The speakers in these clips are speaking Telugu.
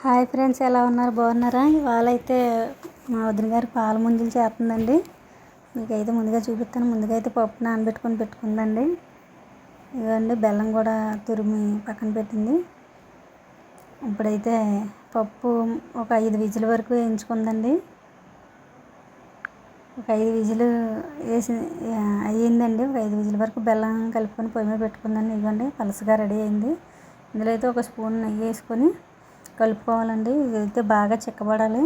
హాయ్ ఫ్రెండ్స్, ఎలా ఉన్నారు? బాగున్నారా? ఇవాళ అయితే మా వదిన గారు పాల ముంజలు చేస్తుందండి. మీకైతే ముందుగా చూపిస్తాను. ముందుగా అయితే పప్పు నానబెట్టుకొని పెట్టుకుందండి. ఇదండి బెల్లం కూడా తురిమి పక్కన పెట్టింది. ఇప్పుడైతే పప్పు ఒక 5 విజిల్ వరకు వేయించుకుందండి. ఒక 5 విజిల్ వేసి అయ్యిందండి. ఒక 5 విజిల్ వరకు బెల్లం కలుపుకొని పొయ్యి మీద పెట్టుకుందండి. ఇదిగోండి పలసగా రెడీ అయింది. ఇందులో అయితే ఒక స్పూన్ నెయ్యి వేసుకొని కలుపుకోవాలండి. ఇదైతే బాగా చిక్కబడాలి.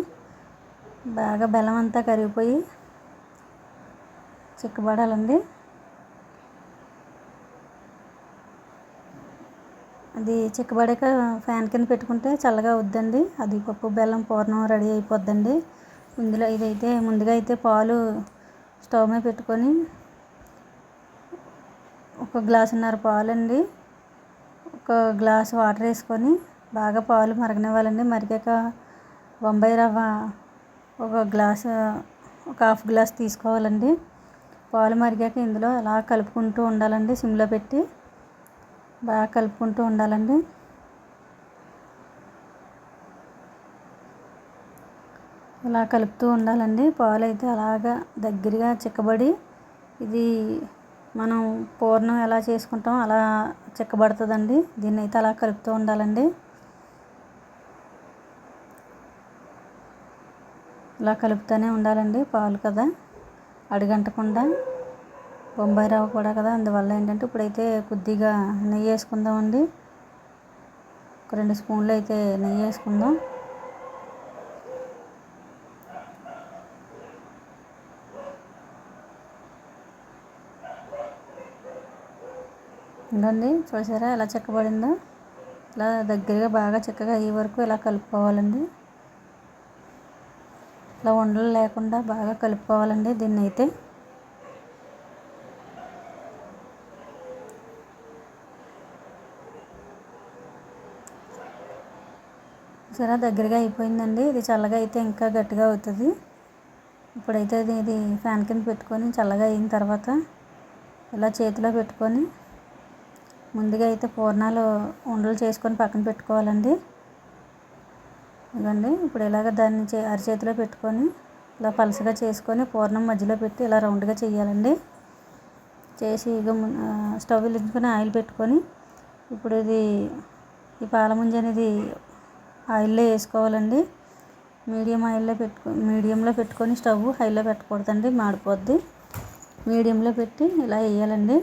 బాగా బెల్లం అంతా కరిగిపోయి చిక్కబడాలండి. అది చిక్కబడాక ఫ్యాన్ కింద పెట్టుకుంటే చల్లగా అవుద్దండి. అది పప్పు బెల్లం పూర్ణం రెడీ అయిపోద్దండి. ఇందులో ఇదైతే ముందుగా అయితే పాలు స్టవ్ మీద పెట్టుకొని ఒక గ్లాసున్నర పాలండి, ఒక గ్లాసు వాటర్ వేసుకొని బాగా పాలు మరగనివ్వాలండి. మరిగాక బొంబాయి రవ్వ ఒక గ్లాసు, ఒక హాఫ్ గ్లాస్ తీసుకోవాలండి. పాలు మరిగాక ఇందులో అలా కలుపుకుంటూ ఉండాలండి. సిమ్లో పెట్టి బాగా కలుపుకుంటూ ఉండాలండి. ఇలా కలుపుతూ ఉండాలండి. పాలు అయితే అలాగా దగ్గరగా చిక్కబడి ఇది మనం పూర్ణం ఎలా చేసుకుంటామో అలా చిక్కబడుతుందండి. దీన్ని అయితే అలా కలుపుతూ ఉండాలండి. ఇలా కలుపుతూనే ఉండాలండి. పాలు కదా, అడుగంటకుండా. బొంబాయి రవ్వ కూడా కదా, అందువల్ల ఏంటంటే ఇప్పుడైతే కొద్దిగా నెయ్యి వేసుకుందామండి. ఒక 2 స్పూన్లు అయితే నెయ్యి వేసుకుందాం. ఇంకండి చూసారా ఎలా చిక్కబడిందో? ఇలా దగ్గరగా బాగా చిక్కగా అయ్యే వరకు ఇలా కలుపుకోవాలండి. ఇలా ఉండలు లేకుండా బాగా కలుపుకోవాలండి. దీన్ని అయితే సరే దగ్గరగా అయిపోయిందండి. ఇది చల్లగా అయితే ఇంకా గట్టిగా అవుతుంది. ఇప్పుడైతే ఇది ఫ్యాన్ కింద పెట్టుకొని చల్లగా అయిన తర్వాత ఇలా చేతిలో పెట్టుకొని ముందుగా అయితే పూర్ణాలు ఉండలు చేసుకొని పక్కన పెట్టుకోవాలండి. ఇదండి ఇప్పుడు ఇలాగ దాన్ని అరచేతిలో పెట్టుకొని ఇలా పలసగా చేసుకొని పూర్ణం మధ్యలో పెట్టి ఇలా రౌండ్గా చేయాలండి. చేసి స్టవ్ వెలిగించుకొని ఆయిల్ పెట్టుకొని ఇప్పుడు ఈ పాల ముంజ అనేది ఆయిల్లో వేసుకోవాలండి. మీడియంలో పెట్టుకొని స్టవ్ హైలో పెట్టకూడదండి, మాడిపోద్ది. మీడియంలో పెట్టి ఇలా వేయాలండి.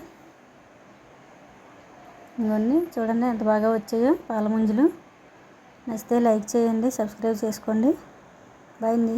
ఇవన్నీ చూడండి ఎంత బాగా వచ్చాయో పాల ముంజలు. నచ్చితే లైక్ చేయండి, సబ్స్క్రైబ్ చేసుకోండి. బాయ్ అండి.